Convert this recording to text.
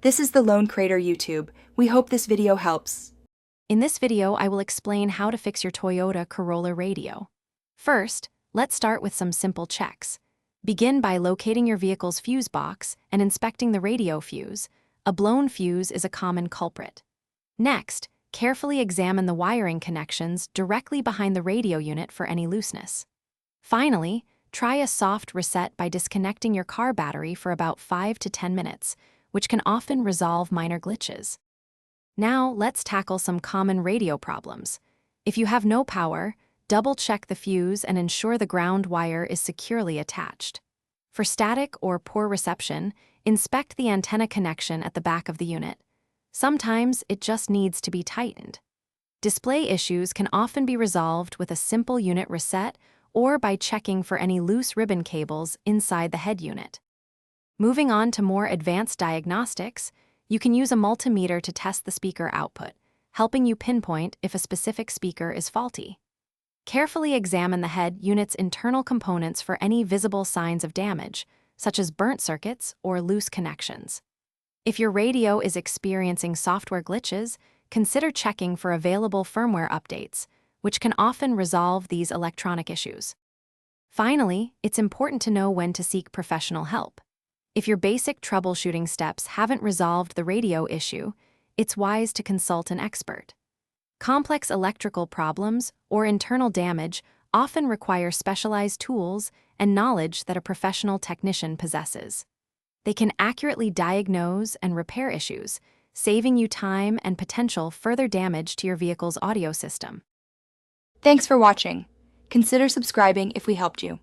This is the Lone Crater YouTube. We hope this video helps. In this video, I will explain how to fix your Toyota Corolla radio. First, let's start with some simple checks. Begin by locating your vehicle's fuse box and inspecting the radio fuse. A blown fuse is a common culprit. Next, carefully examine the wiring connections directly behind the radio unit for any looseness. Finally, try a soft reset by disconnecting your car battery for about 5 to 10 minutes, which can often resolve minor glitches. Now, let's tackle some common radio problems. If you have no power, double-check the fuse and ensure the ground wire is securely attached. For static or poor reception, inspect the antenna connection at the back of the unit. Sometimes it just needs to be tightened. Display issues can often be resolved with a simple unit reset or by checking for any loose ribbon cables inside the head unit. Moving on to more advanced diagnostics, you can use a multimeter to test the speaker output, helping you pinpoint if a specific speaker is faulty. Carefully examine the head unit's internal components for any visible signs of damage, such as burnt circuits or loose connections. If your radio is experiencing software glitches, consider checking for available firmware updates, which can often resolve these electronic issues. Finally, it's important to know when to seek professional help. If your basic troubleshooting steps haven't resolved the radio issue, it's wise to consult an expert. Complex electrical problems or internal damage often require specialized tools and knowledge that a professional technician possesses. They can accurately diagnose and repair issues, saving you time and potential further damage to your vehicle's audio system. Thanks for watching. Consider subscribing if we helped you.